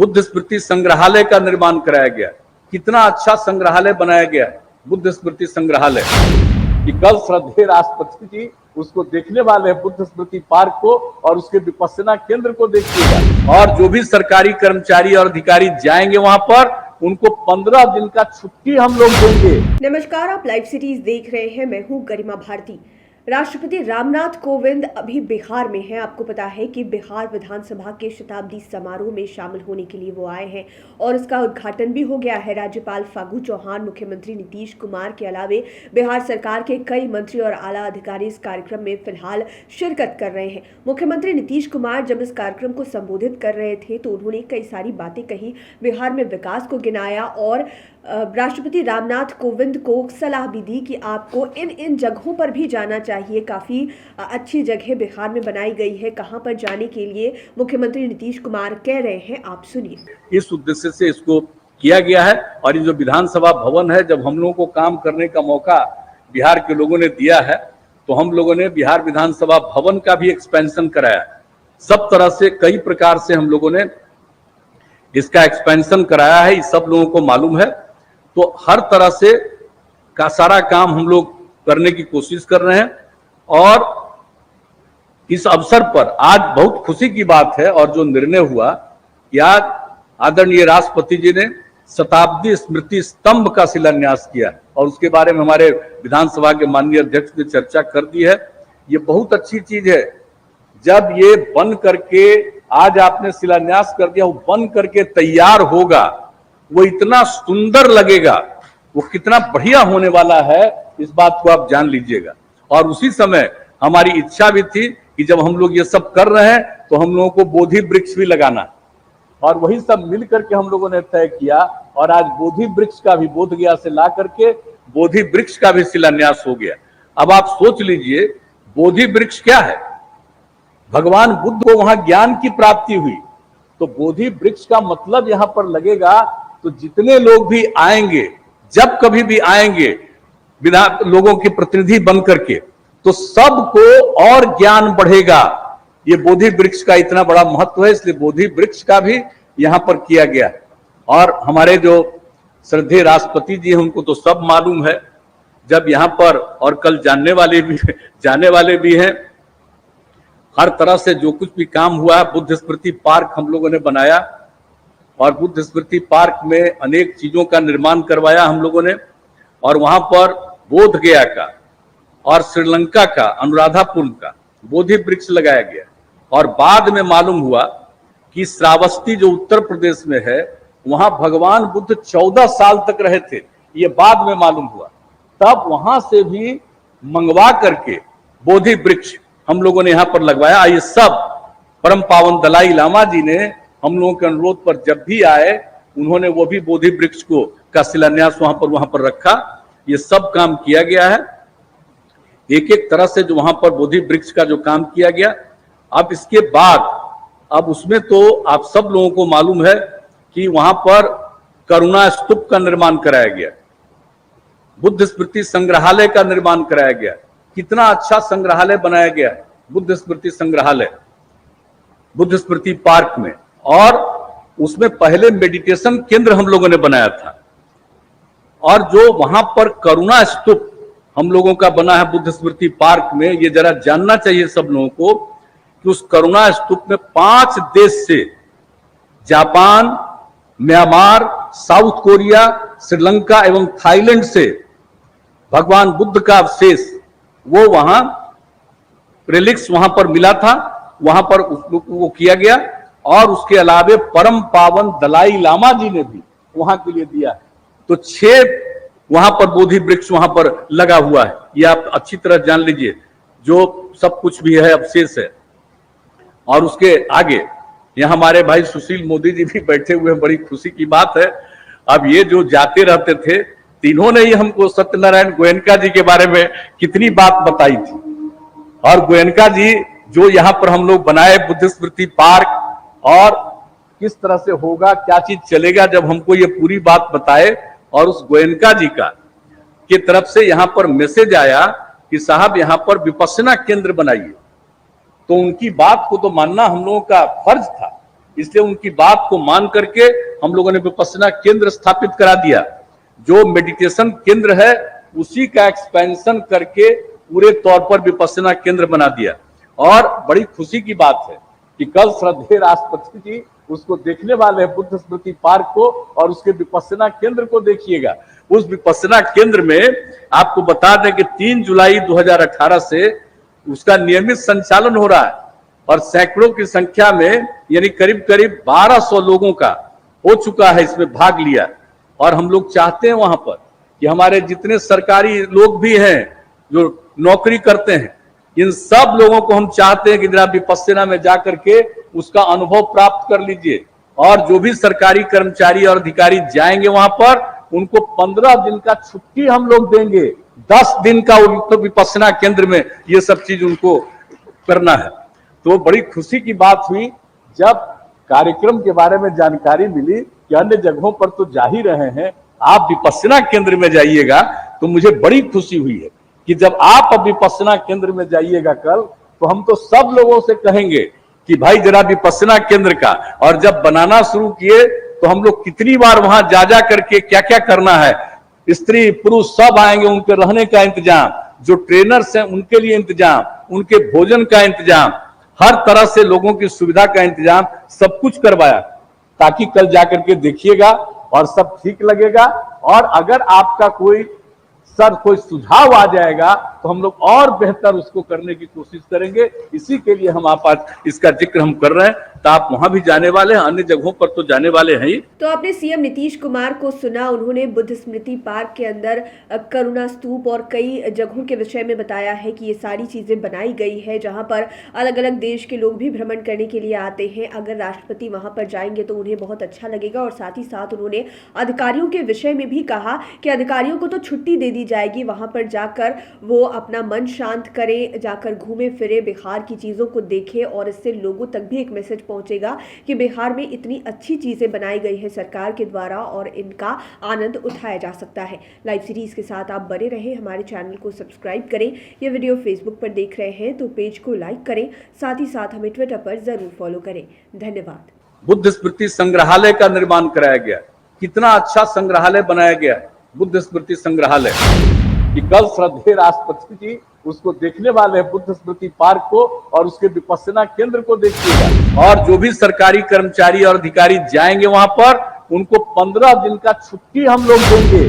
बुद्ध स्मृति संग्रहालय का निर्माण कराया गया। कितना अच्छा संग्रहालय बनाया गया है बुद्ध स्मृति संग्रहालय, कि कल श्रद्धेय राष्ट्रपति जी उसको देखने वाले हैं, बुद्ध स्मृति पार्क को और उसके विपस्सना केंद्र को देखिएगा। और जो भी सरकारी कर्मचारी और अधिकारी जाएंगे वहां पर, उनको 15 दिन का छुट्टी हम लोग देंगे। नमस्कार, आप लाइव सिटीज देख रहे हैं। मैं हूं गरिमा भारती। राष्ट्रपति रामनाथ कोविंद अभी बिहार में हैं। आपको पता है कि बिहार विधानसभा के शताब्दी समारोह में शामिल होने के लिए वो आए हैं और इसका उद्घाटन भी हो गया है। राज्यपाल फागू चौहान, मुख्यमंत्री नीतीश कुमार के अलावे बिहार सरकार के कई मंत्री और आला अधिकारी इस कार्यक्रम में फिलहाल शिरकत कर रहे हैं। मुख्यमंत्री नीतीश कुमार जब इस कार्यक्रम को संबोधित कर रहे थे तो उन्होंने कई सारी बातें कही, बिहार में विकास को गिनाया और राष्ट्रपति रामनाथ कोविंद को सलाह भी दी कि आपको इन जगहों पर भी जाना चाहिए। काफ़ी अच्छी जगह बिहार में बनाई गई है, कहां पर जाने के लिए मुख्यमंत्री नीतीश कुमार कह रहे हैं, आप सुनिए। इस उद्देश्य से इसको किया गया है। और ये जो विधानसभा भवन है, जब हम लोगों को काम करने का मौका बिहार के लोगों ने दिया है तो हम लोगों ने बिहार विधानसभा भवन का भी एक्सपेंशन कराया। सब तरह से कई प्रकार से हम लोगों ने इसका एक्सपेंशन कराया है, सब लोगों को मालूम है। तो हर तरह से का सारा काम हम लोग करने की कोशिश कर रहे हैं। और इस अवसर पर आज बहुत खुशी की बात है, और जो निर्णय हुआ कि आज आदरणीय राष्ट्रपति जी ने शताब्दी स्मृति स्तंभ का शिलान्यास किया और उसके बारे में हमारे विधानसभा के माननीय अध्यक्ष ने चर्चा कर दी है। ये बहुत अच्छी चीज है। जब ये बन करके, आज आपने शिलान्यास कर दिया, वो बन करके तैयार होगा, वो इतना सुंदर लगेगा, वो कितना बढ़िया होने वाला है, इस बात को आप जान लीजिएगा। और उसी समय हमारी इच्छा भी थी कि जब हम लोग ये सब कर रहे हैं तो हम लोगों को बोधि वृक्ष भी लगाना, और वही सब मिल करके हम लोगों ने तय किया। और आज बोधि वृक्ष का भी बोध गया से ला करके बोधि वृक्ष का भी शिलान्यास हो गया। अब आप सोच लीजिए, बोधि वृक्ष क्या है? भगवान बुद्ध को वहां ज्ञान की प्राप्ति हुई, तो बोधि वृक्ष का मतलब यहां पर लगेगा। तो जितने लोग भी आएंगे, जब कभी भी आएंगे लोगों के प्रतिनिधि बन करके, तो सबको और ज्ञान बढ़ेगा। ये बोधि वृक्ष का इतना बड़ा महत्व है, इसलिए बोधि वृक्ष का भी यहां पर किया गया। और हमारे जो श्रद्धेय राष्ट्रपति जी हैं, उनको तो सब मालूम है। जब यहां पर, और कल जाने वाले भी हैं, हर तरह से जो कुछ भी काम हुआ है, बुद्ध स्मृति पार्क हम लोगों ने बनाया और बुद्ध स्मृति पार्क में अनेक चीजों का निर्माण करवाया हम लोगों ने। और वहां पर बोध गया का और श्रीलंका का, अनुराधापुरम का बोधि वृक्ष लगाया गया। और बाद में मालूम हुआ कि श्रावस्ती जो उत्तर प्रदेश में है, वहां भगवान बुद्ध 14 साल तक रहे थे, ये बाद में मालूम हुआ। तब वहां से भी मंगवा करके बोधि वृक्ष हम लोगों ने यहां पर लगवाया। ये सब परम पावन दलाई लामा जी ने हम लोगों के अनुरोध पर जब भी आए, उन्होंने वो भी बोधि वृक्ष को का शिलान्यास वहां पर रखा। ये सब काम किया गया है, एक एक तरह से जो वहां पर बोधि वृक्ष का जो काम किया गया। अब इसके बाद, अब उसमें तो आप सब लोगों को मालूम है कि वहां पर करुणा स्तूप का निर्माण कराया गया, बुद्ध स्मृति संग्रहालय का निर्माण कराया गया। कितना अच्छा संग्रहालय बनाया गया, बुद्ध स्मृति संग्रहालय, बुद्ध स्मृति पार्क में। और उसमें पहले मेडिटेशन केंद्र हम लोगों ने बनाया था। और जो वहां पर करुणा स्तूप हम लोगों का बना है बुद्ध स्मृति पार्क में, ये जरा जानना चाहिए सब लोगों को कि उस करुणा स्तूप में 5 देश से, Japan, Myanmar, south Korea, Sri Lanka एवं थाईलैंड से भगवान बुद्ध का अवशेष, वो वहां रिलिक्स वहां पर मिला था, वहां पर वो किया गया। और उसके अलावे परम पावन दलाई लामा जी ने भी वहां के लिए दिया है। तो 6 वहां पर बोधि वृक्ष वहां पर लगा हुआ है, ये आप अच्छी तरह जान लीजिए, जो सब कुछ भी है अवशेष है। और उसके आगे यहाँ हमारे भाई सुशील मोदी जी भी बैठे हुए हैं, बड़ी खुशी की बात है। अब ये जो जाते रहते थे, तीनों ने ही हमको सत्यनारायण गोयनका जी के बारे में कितनी बात बताई थी। और गोयनका जी जो यहाँ पर हम लोग बनाए बुद्ध स्मृति पार्क, और किस तरह से होगा, क्या चीज चलेगा, जब हमको ये पूरी बात बताए और उस गोयनका जी का की तरफ से यहाँ पर मैसेज आया कि साहब यहाँ पर विपस्सना केंद्र बनाइए, तो उनकी बात को तो मानना हम लोगों का फर्ज था। इसलिए उनकी बात को मान करके हम लोगों ने विपश्यना केंद्र स्थापित करा दिया। जो मेडिटेशन केंद्र है उसी का एक्सपेंशन करके पूरे तौर पर विपश्यना केंद्र बना दिया। और बड़ी खुशी की बात है कि कल श्रद्धेय राष्ट्रपति जी उसको देखने वाले हैं, बुद्ध स्मृति पार्क को, और उसके विपश्यना केंद्र को देखिएगा। उस विपश्यना केंद्र में आपको बता दें कि 3 जुलाई 2018 से उसका नियमित संचालन हो रहा है और सैकड़ों की संख्या में यानी करीब करीब 1200 लोगों का हो चुका है इसमें भाग लिया। और हम लोग चाहते हैं वहां पर कि हमारे जितने सरकारी लोग भी हैं जो नौकरी करते हैं, इन सब लोगों को हम चाहते हैं कि जरा विपश्यना में जाकर के उसका अनुभव प्राप्त कर लीजिए। और जो भी सरकारी कर्मचारी और अधिकारी जाएंगे वहां पर, उनको 15 दिन का छुट्टी हम लोग देंगे। 10 दिन का विपश्यना केंद्र में ये सब चीज उनको करना है। तो बड़ी खुशी की बात हुई जब कार्यक्रम के बारे में जानकारी मिली कि अन्य जगहों पर तो जा ही रहे हैं, आप विपश्यना केंद्र में जाइएगा। तो मुझे बड़ी खुशी हुई है कि जब आप अब विपश्यना केंद्र में जाइएगा कल, तो हम तो सब लोगों से कहेंगे कि भाई जरा विपश्यना केंद्र का, और जब बनाना शुरू किए तो हम लोग कितनी बार वहां जा करके क्या क्या करना है, स्त्री पुरुष सब आएंगे, उनके रहने का इंतजाम, जो ट्रेनर्स हैं उनके लिए इंतजाम, उनके भोजन का इंतजाम, हर तरह से लोगों की सुविधा का इंतजाम सब कुछ करवाया, ताकि कल जाकर के देखिएगा और सब ठीक लगेगा। और अगर आपका कोई सुझाव आ जाएगा तो हम लोग और बेहतर उसको करने की कोशिश करेंगे। इसी के लिए हम आप आज इसका जिक्र हम कर रहे हैं। तो आप वहां भी जाने वाले हैं, अन्य जगहों पर तो जाने वाले हैं ही। तो आपने सीएम नीतीश कुमार को सुना, उन्होंने बुद्ध स्मृति पार्क के अंदर करुणा स्तूप और कई जगहों के विषय में बताया है कि ये सारी चीजें बनाई गई है, जहां पर अलग अलग देश के लोग भी भ्रमण करने के लिए आते हैं। अगर राष्ट्रपति वहां पर जाएंगे तो उन्हें बहुत अच्छा लगेगा। और साथ ही साथ उन्होंने अधिकारियों के विषय में भी कहा कि अधिकारियों को तो छुट्टी दे दी जाएगी, वहां पर जाकर वो अपना मन शांत करें, जाकर घूमे फिरे, बिहार की चीजों को देखें, और इससे लोगों तक भी एक मैसेज पहुंचेगा कि बिहार में इतनी अच्छी चीजें बनाई गई है सरकार के द्वारा और इनका आनंद उठाया जा सकता है। लाइव सीरीज के साथ आप बने रहें, हमारे चैनल को सब्सक्राइब करें। ये वीडियो फेसबुक पर देख रहे हैं तो पेज को लाइक करें, साथ ही साथ हमें ट्विटर पर जरूर फॉलो करें। धन्यवाद। बुद्ध स्मृति संग्रहालय का निर्माण कराया गया, कितना अच्छा संग्रहालय बनाया गया बुद्ध स्मृति संग्रहालय, कि कल श्रद्धेय राष्ट्रपति जी उसको देखने वाले हैं, बुद्ध स्मृति पार्क को, और उसके विपश्यना केंद्र को देखिएगा। और जो भी सरकारी कर्मचारी और अधिकारी जाएंगे वहां पर, उनको 15 दिन का छुट्टी हम लोग देंगे।